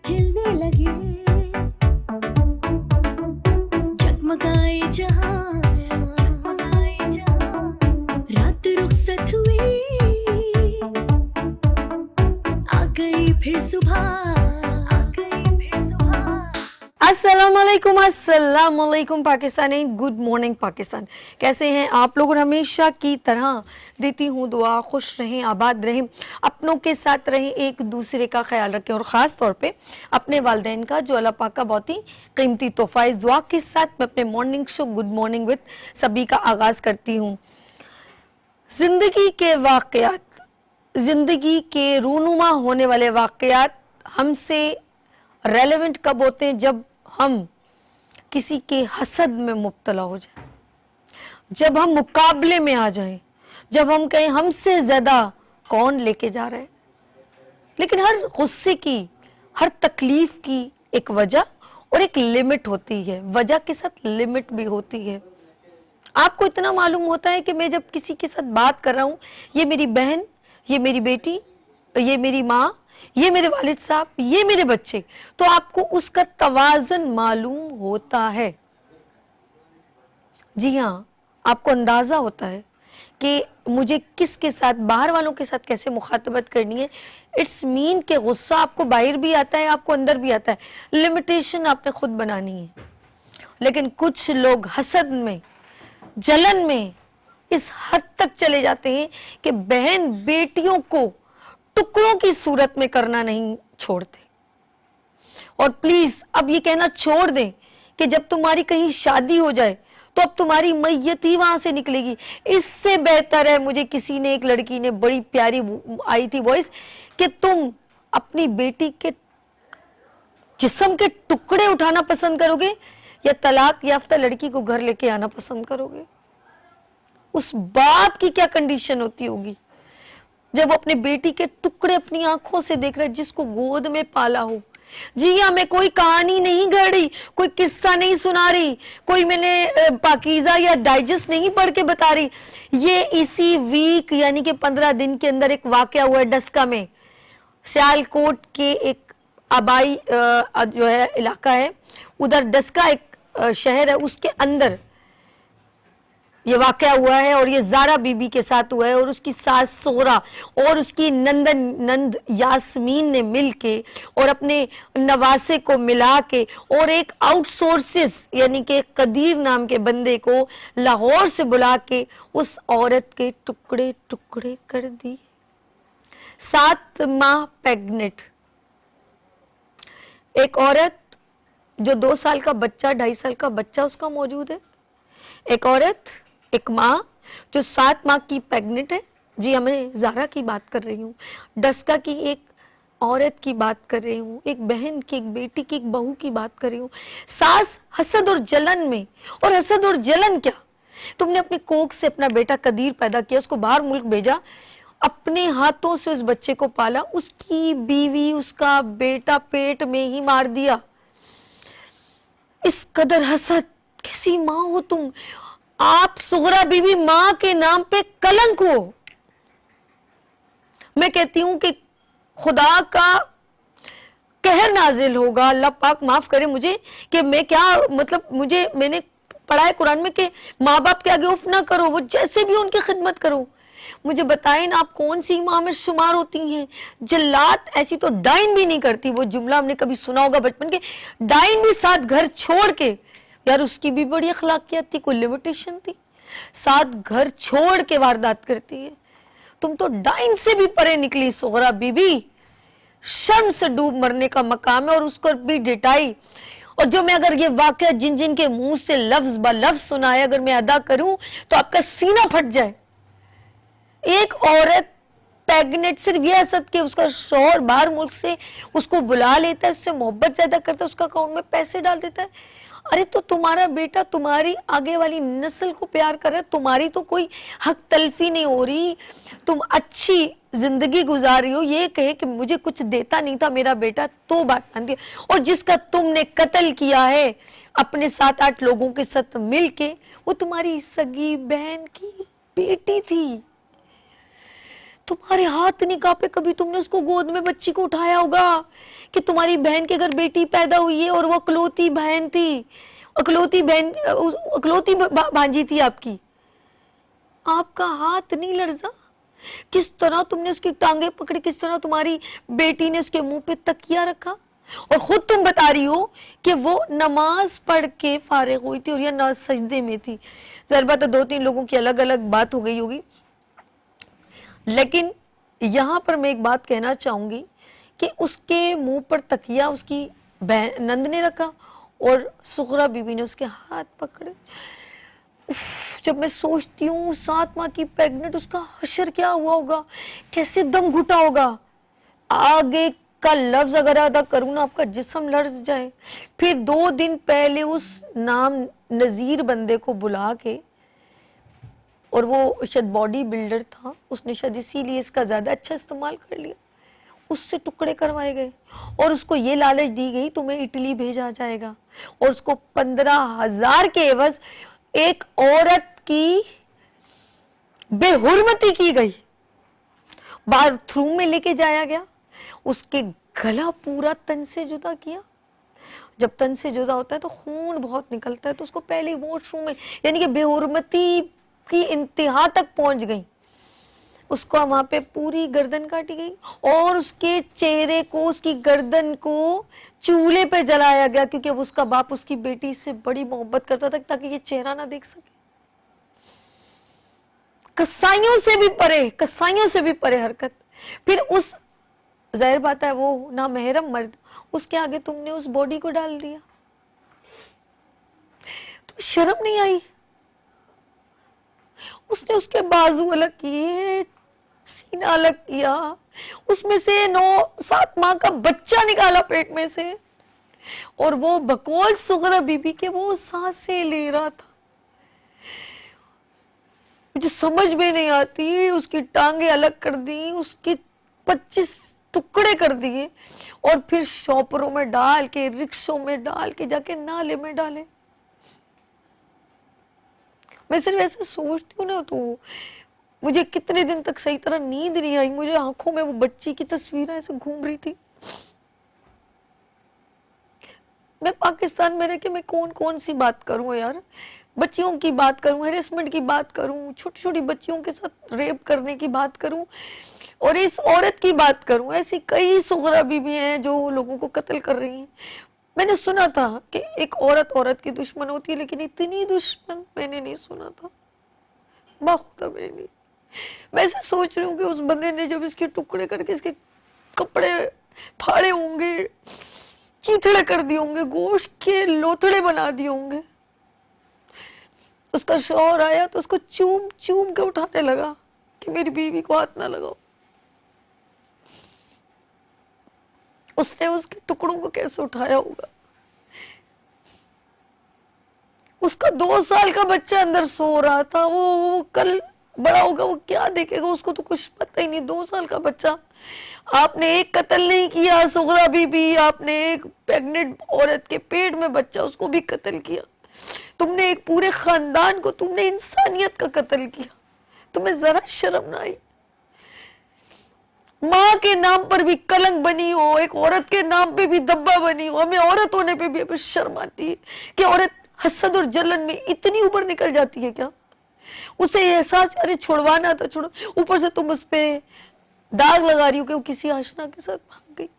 हिलने लगे, जगमगाए जहां, रात रुखसत हुई, आ गई फिर सुबह। अस्सलाम वालेकुम पाकिस्तानी, गुड मॉर्निंग पाकिस्तान। कैसे हैं आप लोग? और हमेशा की तरह देती हूँ दुआ, खुश रहें, आबाद रहें, अपनों के साथ रहें, एक दूसरे का ख्याल रखें और ख़ास तौर पे अपने वालिदैन का, जो अल्लाह पाक का बहुत ही कीमती तोहफ़ा। इस दुआ के साथ मैं अपने morning show good morning with सभी का आगाज़ करती हूँ। ज़िंदगी के वाक़यात, ज़िंदगी के रूनुमा होने वाले वाक़यात हमसे रेलेवेंट कब होते हैं? जब हम किसी के हसद में मुब्तला हो जाए, जब हम मुकाबले में आ जाएं, जब हम कहें हमसे ज़्यादा कौन लेके जा रहा है। लेकिन हर गुस्से की, हर तकलीफ की एक वजह और एक लिमिट होती है, वजह के साथ लिमिट भी होती है। आपको इतना मालूम होता है कि मैं जब किसी के साथ बात कर रहा हूँ, ये मेरी बहन, ये मेरी बेटी, ये मेरी माँ, ये मेरे वालिद साहब, ये मेरे बच्चे, तो आपको उसका तवाज़ुन मालूम होता है। जी हाँ, आपको अंदाज़ा होता है कि मुझे किसके साथ, बाहर वालों के साथ कैसे मुखातबत करनी है। इट्स मीन कि गुस्सा आपको बाहर भी आता है, आपको अंदर भी आता है। लिमिटेशन आपने खुद बनानी है। लेकिन कुछ लोग हसद में, जलन में इस हद तक चले जाते हैं कि बहन बेटियों को टुकड़ों की सूरत में करना नहीं छोड़ते। और प्लीज अब ये कहना छोड़ दें कि जब तुम्हारी कहीं शादी हो जाए तो अब तुम्हारी मैयत ही वहां से निकलेगी। इससे बेहतर है, मुझे किसी ने, एक लड़की ने, बड़ी प्यारी आई थी वॉइस, कि तुम अपनी बेटी के जिस्म के टुकड़े उठाना पसंद करोगे या तलाक याफ्ता लड़की को घर लेके आना पसंद करोगे। उस बाप की क्या कंडीशन होती होगी जब वो अपने बेटी के टुकड़े अपनी आंखों से देख रहे, जिसको गोद में पाला हो। जी हाँ, मैं कोई कहानी नहीं गढ़ रही, कोई किस्सा नहीं सुना रही, कोई मैंने पाकीज़ा या डाइजेस्ट नहीं पढ़ के बता रही। ये इसी वीक यानी कि 15 दिन के अंदर एक वाकया हुआ है डस्का में। सियालकोट के एक आबाई जो है इलाका है, उधर डस्का एक शहर है, उसके अंदर ये वाकया हुआ है। और ये ज़ारा बीबी के साथ हुआ है और उसकी सास सोहरा और उसकी नंद यास्मीन ने मिल के और अपने नवासे को मिला के और एक आउटसोर्सेस यानी कि कदीर नाम के बंदे को लाहौर से बुला के उस औरत के टुकड़े टुकड़े कर दिए। 7 माह प्रेग्नेंट एक औरत, जो 2 साल का बच्चा, 2.5 साल का बच्चा उसका मौजूद है। एक औरत, एक माँ जो 7 माह की प्रेग्नेंट है। जी हाँ, मैं ज़ारा की बात कर रही हूँ, डस्का की एक औरत की बात कर रही हूँ, एक बहन की, एक बेटी की, एक बहू की बात कर रही हूँ। सास हसद और जलन में, और हसद और जलन क्या, तुमने अपनी कोख से अपना बेटा कदीर पैदा किया, उसको बाहर मुल्क भेजा, अपने हाथों से उस बच्चे को पाला, उसकी बीवी, उसका बेटा पेट में ही मार दिया। इस कदर हसद, कैसी माँ हो तुम? आप सुहरा बीवी, मां के नाम पे कलंक हो। मैं कहती हूं कि खुदा का कहर नाजिल होगा, अल्लाह पाक माफ करे मुझे कि मैं क्या, मतलब मुझे, मैंने पढ़ा है कुरान में कि माँ बाप के आगे उफ ना करो, वो जैसे भी उनकी खिदमत करो। मुझे बताएं ना, आप कौन सी माँ में शुमार होती हैं? जल्लाद ऐसी तो डाइन भी नहीं करती। वो जुमला हमने कभी सुना होगा बचपन के, डाइन भी साथ घर छोड़ के, यार उसकी भी बड़ी अखलाकियत थी, कोई लिमिटेशन थी, साथ घर छोड़ के वारदात करती है। तुम तो डाइन से भी परे निकली सोहरा बीबी। शर्म से डूब मरने का मकाम है, और उसको भी डिटाई। और जो मैं अगर ये वाकया जिन जिन के मुंह से लफ्ज ब लफ्ज सुनाए अगर मैं अदा करूं तो आपका सीना फट जाए। एक औरत प्रेग्नेंट, सिर्फ ये हसद के उसका शौहर बाहर मुल्क से उसको बुला लेता है, उससे मोहब्बत ज्यादा करता है, उसका अकाउंट में पैसे डाल देता है। अरे तो तुम्हारा बेटा तुम्हारी आगे वाली नस्ल को प्यार कर रहा है, तुम्हारी तो कोई हक तलफी नहीं हो रही, तुम अच्छी जिंदगी गुजार रही हो। ये कहे कि मुझे कुछ देता नहीं था मेरा बेटा, तो बात बनती है। और जिसका तुमने कत्ल किया है अपने 7-8 लोगों के साथ मिल के, वो तुम्हारी सगी बहन की बेटी थी। तुम्हारे हाथ नहीं कांपे कभी तुमने उसको गोद में बच्ची को उठाया होगा कि तुम्हारी बहन के घर बेटी पैदा हुई है और वो अकलौती बहन थी, अकलौती बहन, अकलौती भांजी थी आपकी, आपका हाथ नहीं लर्जा? किस तरह तुमने उसकी टांगे पकड़ी, किस तरह तुम्हारी बेटी ने उसके मुंह पे तकिया रखा, और खुद तुम बता रही हो कि वो नमाज पढ़ के फारिग हुई थी और ये ना सजदे में थी। ज़ाहिर बात है 2-3 लोगों की अलग अलग बात हो गई होगी, लेकिन यहाँ पर मैं एक बात कहना चाहूंगी कि उसके मुंह पर तकिया उसकी नंद ने रखा और सुगरा बीबी ने उसके हाथ पकड़े। जब मैं सोचती हूँ 7 माह की प्रेग्नेंट, उसका हशर क्या हुआ होगा, कैसे दम घुटा होगा। आगे का लफ्ज अगर अदा करूँ ना, आपका जिस्म लर्ज जाए। फिर 2 दिन पहले उस नाम नजीर बंदे को बुला के, और वो शायद बॉडी बिल्डर था, उसने शायद इसीलिए इसका ज्यादा अच्छा इस्तेमाल कर लिया, उससे टुकड़े करवाए गए और उसको ये लालच दी गई तुम्हें इटली भेजा जाएगा, और उसको 15,000 के एवज एक औरत की बेहुरमती की गई, बाथरूम में लेके जाया गया, उसके गला पूरा तन से जुदा किया। जब तन से जुदा होता है तो खून बहुत निकलता है, तो उसको पहले वॉशरूम में, यानी कि बेहुरमती की इंतहा तक पहुंच गई, उसको वहां पे पूरी गर्दन काटी गई और उसके चेहरे को, उसकी गर्दन को चूल्हे पे जलाया गया, क्योंकि अब उसका बाप उसकी बेटी से बड़ी मोहब्बत करता था ताकि ये चेहरा ना देख सके। कसाइयों से भी परे, कसाइयों से भी परे हरकत। फिर उस, जाहिर बात है वो ना महरम मर्द, उसके आगे तुमने उस बॉडी को डाल दिया, तो शर्म नहीं आई? उसने उसके बाजू अलग किए, सीना अलग किया, उसमें से 9-7 माह का बच्चा निकाला पेट में से, और वो बकौल सुगरा बीबी के वो सांसें ले रहा था। मुझे समझ में नहीं आती, उसकी टांगे अलग कर दी, उसके 25 टुकड़े कर दिए, और फिर शॉपरों में डाल के, रिक्शों में डाल के जाके नाले में डाले। मैं सिर्फ ऐसे सोचती हूँ ना, तो मुझे कितने दिन तक सही तरह नींद नहीं आई, मुझे आंखों में वो बच्ची की तस्वीरें ऐसे घूम रही थी। मैं पाकिस्तान में रह के मैं कौन कौन सी बात करूं यार, बच्चियों की बात करूं, हेरेसमेंट की बात करूं, छोटी छोटी बच्चियों के साथ रेप करने की बात करूं, और इस औरत की बात करूं। ऐसी कई सुगरा बीबी हैं जो लोगों को कत्ल कर रही हैं। मैंने सुना था कि एक औरत औरत की दुश्मन होती है, लेकिन इतनी दुश्मन मैंने नहीं सुना था, बाखुदा मैंने नहीं। मैं ऐसे सोच रही हूँ कि उस बंदे ने जब इसके टुकड़े करके इसके कपड़े फाड़े होंगे, चीथड़े कर दिए होंगे, गोश्त के लोथड़े बना दिए होंगे, उसका शौहर आया तो उसको चूम चूम के उठाने लगा कि मेरी बीवी को हाथ ना लगाओ। उसने उसके टुकड़ों को कैसे उठाया होगा? उसका 2 साल का बच्चा अंदर सो रहा था, वो कल बड़ा होगा, वो क्या देखेगा, उसको तो कुछ पता ही नहीं। 2 साल का बच्चा। आपने एक कत्ल नहीं किया सुगरा बीबी, आपने एक प्रेग्नेंट औरत के पेट में बच्चा, उसको भी कत्ल किया। तुमने एक पूरे खानदान को, तुमने इंसानियत का कत्ल किया। तुम्हें जरा शर्म ना आई? माँ के नाम पर भी कलंक बनी हो, एक औरत के नाम पे भी दब्बा बनी हो। हमें औरत होने पे भी हमें शर्म आती है कि औरत हसद और जलन में इतनी ऊपर निकल जाती है क्या? उसे ये एहसास, अरे छुड़वाना था छोड़ो, ऊपर से तुम उस पे दाग लगा रही हो कि वो किसी आशना के साथ भाग गई।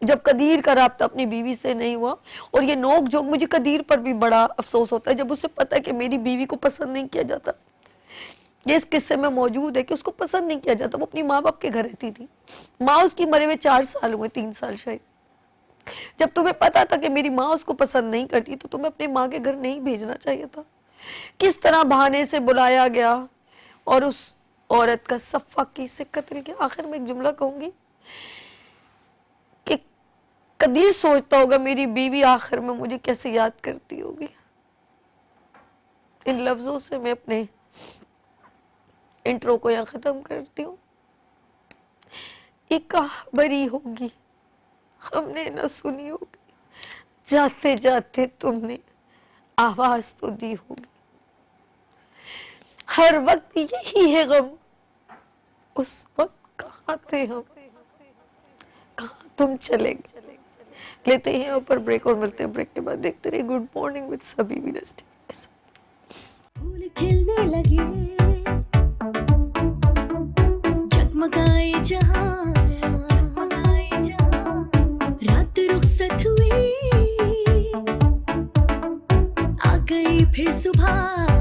जब कदीर का राब्ता अपनी बीवी से नहीं हुआ, और ये नोक झोंक, मुझे कदीर पर भी बड़ा अफसोस होता है जब उसे पता है कि मेरी बीवी को पसंद नहीं किया जाता। ये इस किस्से में मौजूद है कि उसको पसंद नहीं किया जाता। वो अपनी माँ बाप के घर रहती थी, माँ उसकी मरे हुए 4 साल हुए, 3 साल शायद। जब तुम्हें पता था कि मेरी माँ उसको पसंद नहीं करती, तो तुम्हें अपने माँ के घर नहीं भेजना चाहिए था। किस तरह बहाने से बुलाया गया और उस औरत का सफाकी से कत्ल किया। आखिर में एक जुमला कहूंगी कि कदीर सोचता होगा मेरी बीवी आखिर में मुझे कैसे याद करती होगी। इन लफ्जों से मैं अपने इंट्रो को यहाँ खत्म करती हूँ। एक बरी होगी हमने न सुनी होगी, जाते जाते तुमने आवाज तो दी होगी। हर वक्त यही है गम, उस वक्त कहाँ थे हम, कहाँ तुम चले गए। लेते हैं यहाँ पर ब्रेक और मिलते हैं ब्रेक के बाद। देखते रहिए गुड मॉर्निंग विद सभी वीनस टीवी। फूल खिलने लगे, जगमगाए जहां, रात रुखसत हुई, आ गई फिर सुबह।